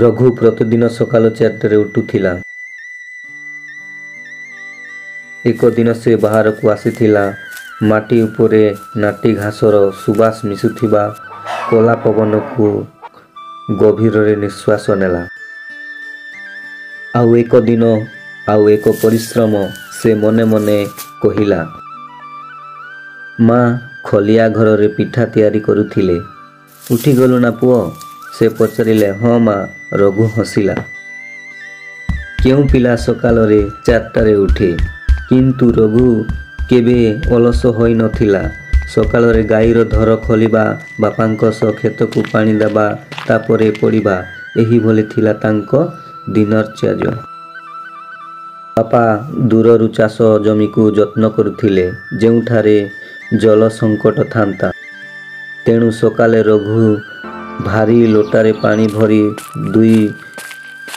ରଘୁ ପ୍ରତିଦିନ ସକାଳ 4ଟାରେ ଉଠୁଥିଲା। ଏକ ଦିନ ସେ ବାହାରକୁ ଆସିଥିଲା। ମାଟି ଉପରେ ନାଟି ଘାସର ସୁବାସ ମିଶୁଥିବା କଳା ପବନକୁ ଗଭୀରରେ ନିଶ୍ୱାସ ନେଲା। ଆଉ ଏକ ଦିନ, ଆଉ ଏକ ପରିଶ୍ରମ। ସେ ମନେ ମନେ କହିଲା, ମା ଖଲିଆ ଘରରେ ପିଠା ତିଆରି କରୁଥିଲେ। ଉଠିଗଲୁ ନା ପୁଅ? ସେ ପଚାରିଲେ। ହଁ ମା। ରଘୁ ହସିଲା। କେଉଁ ପିଲା ସକାଳରେ 4ଟାରେ ଉଠେ? କିନ୍ତୁ ରଘୁ କେବେ ଅଳସ ହୋଇନଥିଲା। ସକାଳରେ ଗାଈର ଧର ଖୋଲିବା, ବାପାଙ୍କ ସହ କ୍ଷେତକୁ ପାଣି ଦେବା, ତାପରେ ପଢ଼ିବା, ଏହିଭଳି ଥିଲା ତାଙ୍କ ଦିନଚର୍ଯ୍ୟା। ବାପା ଦୂରରୁ ଚାଷ ଜମିକୁ ଯତ୍ନ କରୁଥିଲେ, ଯେଉଁଠାରେ ଜଳ ସଙ୍କଟ ଥାନ୍ତା। ତେଣୁ ସକାଳେ ରଘୁ ଭାରୀ ଲୋଟାରେ ପାଣି ଭରି 2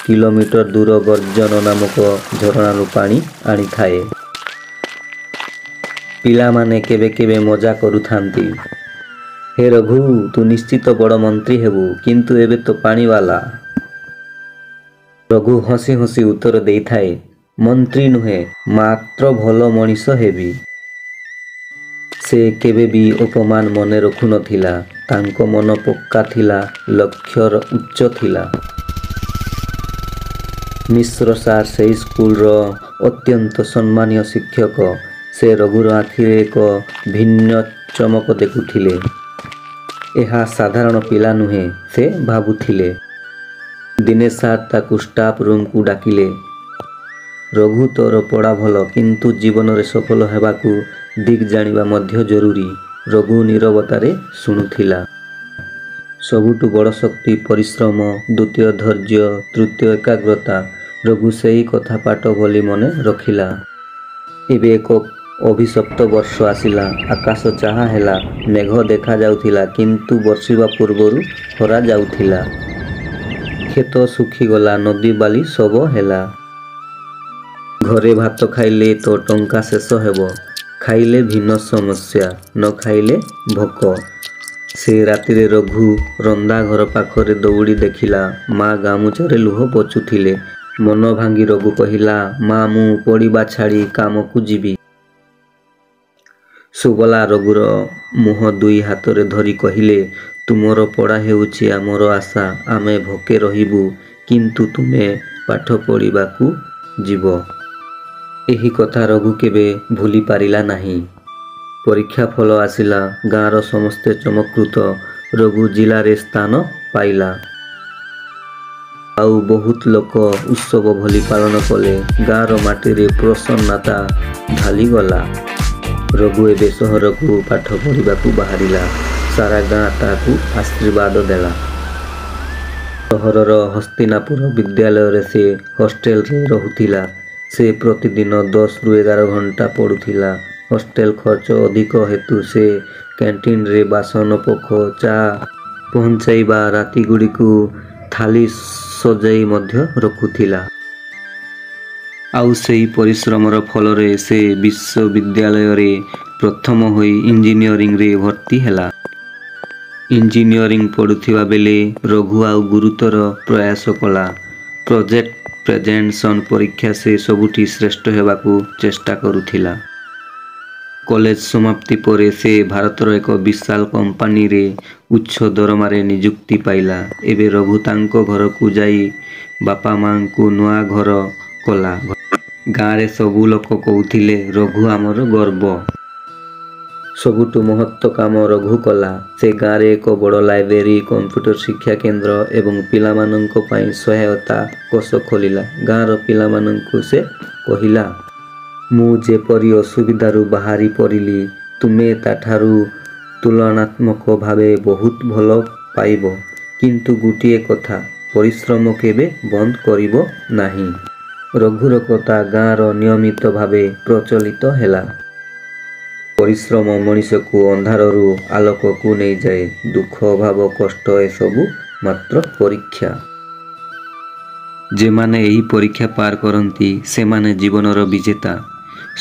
କିଲୋମିଟର ଦୂର ଗର୍ଜନ ନାମକ ଝରଣାରୁ ପାଣି ଆଣିଥାଏ। ପିଲାମାନେ କେବେ କେବେ ମଜା କରୁଥାନ୍ତି, ହେ ରଘୁ, ତୁ ନିଶ୍ଚିତ ବଡ଼ ମନ୍ତ୍ରୀ ହେବୁ, କିନ୍ତୁ ଏବେ ତ ପାଣିବାଲା। ରଘୁ ହସି ହସି ଉତ୍ତର ଦେଇଥାଏ, ମନ୍ତ୍ରୀ ନୁହେଁ, ମାତ୍ର ଭଲ ମଣିଷ ହେବି। ସେ କେବେ ବି ଅପମାନ ମନେ ରଖୁନଥିଲା। ତାଙ୍କ ମନ ପକ୍କା ଥିଲା, ଲକ୍ଷ୍ୟ ଉଚ୍ଚ ଥିଲା। ମିଶ୍ର ସାର୍ ସେହି ସ୍କୁଲର ଅତ୍ୟନ୍ତ ସମ୍ମାନୀୟ ଶିକ୍ଷକ। ସେ ରଘୁର ଆଖିରେ ଏକ ଭିନ୍ନ ଚମକ ଦେଖୁଥିଲେ। ଏହା ସାଧାରଣ ପିଲା ନୁହେଁ, ସେ ଭାବୁଥିଲେ। ଦିନେ ସାର୍ ତାକୁ ଷ୍ଟାଫ ରୁମକୁ ଡାକିଲେ। ରଘୁ, ତୋର ପଢ଼ା ଭଲ, କିନ୍ତୁ ଜୀବନରେ ସଫଳ ହେବାକୁ ଦିଗ ଜାଣିବା ମଧ୍ୟ ଜରୁରୀ। ରଘୁ ନୀରବତାରେ ଶୁଣୁଥିଲା। ସବୁଠୁ ବଡ଼ ଶକ୍ତି ପରିଶ୍ରମ, ଦ୍ୱିତୀୟ ଧୈର୍ଯ୍ୟ, ତୃତୀୟ ଏକାଗ୍ରତା। ରଘୁ ସେହି କଥା ପାଠ ଭଳି ମନେ ରଖିଲା। ଏବେ ଏକ ଅଭିଶପ୍ତ ବର୍ଷ ଆସିଲା। ଆକାଶ ଚାହା ହେଲା। ମେଘ ଦେଖାଯାଉଥିଲା, କିନ୍ତୁ ବର୍ଷିବା ପୂର୍ବରୁ ଖରା ଯାଉଥିଲା। କ୍ଷେତ ଶୁଖିଗଲା, ନଦୀ ବାଲି ଶବ ହେଲା। ଘରେ ଭାତ ଖାଇଲେ ତ ଟଙ୍କା ଶେଷ ହେବ। ଖାଇଲେ ଭିନ୍ନ ସମସ୍ୟା, ନ ଖାଇଲେ ଭୋକ। ସେ ରାତିରେ ରଘୁ ରନ୍ଧାଘର ପାଖରେ ଦୌଡ଼ି ଦେଖିଲା, ମା ଗାମୁଛାରେ ଲୁହ ପୋଛୁଥିଲେ। ମନ ଭାଙ୍ଗି ରଘୁ କହିଲା, ମା, ମୁଁ ପଢ଼ିବା ଛାଡ଼ି କାମକୁ ଯିବି। ସୁବଲା ରଘୁର ମୁହଁ 2 ହାତରେ ଧରି କହିଲେ, ତୁମର ପଢ଼ା ହେଉଛି ଆମର ଆଶା। ଆମେ ଭୋକେ ରହିବୁ, କିନ୍ତୁ ତୁମେ ପାଠ ପଢ଼ିବାକୁ ଯିବ। ଏହି କଥା ରଘୁ କେବେ ଭୁଲି ପାରିଲା ନାହିଁ। ପରୀକ୍ଷା ଫଳ ଆସିଲା। ଗାଁର ସମସ୍ତେ ଚମତ୍କୃତ। ରଘୁ ଜିଲ୍ଲାରେ ସ୍ଥାନ ପାଇଲା। ଆଉ ବହୁତ ଲୋକ ଉତ୍ସବ ଭଳି ପାଳନ କଲେ। ଗାଁର ମାଟିରେ ପ୍ରସନ୍ନତା ଢାଳିଗଲା। ରଘୁ ଏବେ ସହରକୁ ପାଠ ପଢ଼ିବାକୁ ବାହାରିଲା। ସାରା ଗାଁ ତାକୁ ଆଶୀର୍ବାଦ ଦେଲା। ସହରର ହସ୍ତିନାପୁର ବିଦ୍ୟାଳୟରେ ସେ ହଷ୍ଟେଲରେ ରହୁଥିଲା। ସେ ପ୍ରତିଦିନ 10ରୁ 11 ଘଣ୍ଟା ପଢ଼ୁଥିଲା। ହଷ୍ଟେଲ ଖର୍ଚ୍ଚ ଅଧିକ ହେତୁ ସେ କ୍ୟାଣ୍ଟିନରେ ବାସନ ପଖ, ଚା ପହଞ୍ଚାଇବା, ରାତିଗୁଡ଼ିକୁ ଥାଳି ସଜାଇ ମଧ୍ୟ ରଖୁଥିଲା। ଆଉ ସେହି ପରିଶ୍ରମର ଫଳରେ ସେ ବିଶ୍ୱବିଦ୍ୟାଳୟରେ ପ୍ରଥମ ହୋଇ ଇଞ୍ଜିନିୟରିଂରେ ଭର୍ତ୍ତି ହେଲା। ଇଞ୍ଜିନିୟରିଂ ପଢ଼ୁଥିବା ବେଳେ ରଘୁ ଆଉ ଗୁରୁତର ପ୍ରୟାସ କଲା। ପ୍ରୋଜେକ୍ଟ ପ୍ରେଜେଣ୍ଟେସନ ପରୀକ୍ଷା ସେ ସବୁଠି ଶ୍ରେଷ୍ଠ ହେବାକୁ ଚେଷ୍ଟା କରୁଥିଲା। କଲେଜ ସମାପ୍ତି ପରେ ସେ ଭାରତର ଏକ ବିଶାଳ କମ୍ପାନୀରେ ଉଚ୍ଚ ଦରମାରେ ନିଯୁକ୍ତି ପାଇଲା। ଏବେ ରଘୁ ତାଙ୍କ ଘରକୁ ଯାଇ ବାପା ମାଙ୍କୁ ନୂଆ ଘର କଲା। ଗାଁରେ ସବୁ ଲୋକ କହୁଥିଲେ, ରଘୁ ଆମର ଗର୍ବ। ସବୁଠୁ ମହତ୍ କାମ ରଘୁ କଲା। ସେ ଗାଁରେ ଏକ ବଡ଼ ଲାଇବ୍ରେରୀ, କମ୍ପ୍ୟୁଟର ଶିକ୍ଷା କେନ୍ଦ୍ର ଏବଂ ପିଲାମାନଙ୍କ ପାଇଁ ସହାୟତା କୋଷ ଖୋଲିଲା। ଗାଁର ପିଲାମାନଙ୍କୁ ସେ କହିଲା, ମୁଁ ଯେପରି ଅସୁବିଧାରୁ ବାହାରି ପଡ଼ିଲି, ତୁମେ ତା'ଠାରୁ ତୁଳନାତ୍ମକ ଭାବେ ବହୁତ ଭଲ ପାଇବ। କିନ୍ତୁ ଗୋଟିଏ କଥା, ପରିଶ୍ରମ କେବେ ବନ୍ଦ କରିବ ନାହିଁ। ରଘୁର କଥା ଗାଁର ନିୟମିତ ଭାବେ ପ୍ରଚଳିତ ହେଲା। ପରିଶ୍ରମ ମଣିଷକୁ ଅନ୍ଧାରରୁ ଆଲୋକକୁ ନେଇଯାଏ। ଦୁଃଖ, ଅଭାବ, କଷ୍ଟ ଏସବୁ ମାତ୍ର ପରୀକ୍ଷା। ଯେମାନେ ଏହି ପରୀକ୍ଷା ପାର କରନ୍ତି, ସେମାନେ ଜୀବନର ବିଜେତା।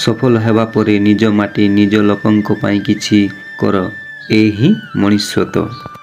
ସଫଳ ହେବା ପରେ ନିଜ ମାଟି, ନିଜ ଲୋକଙ୍କ ପାଇଁ କିଛି କର। ଏ ହିଁ ମଣିଷତ୍ୱ।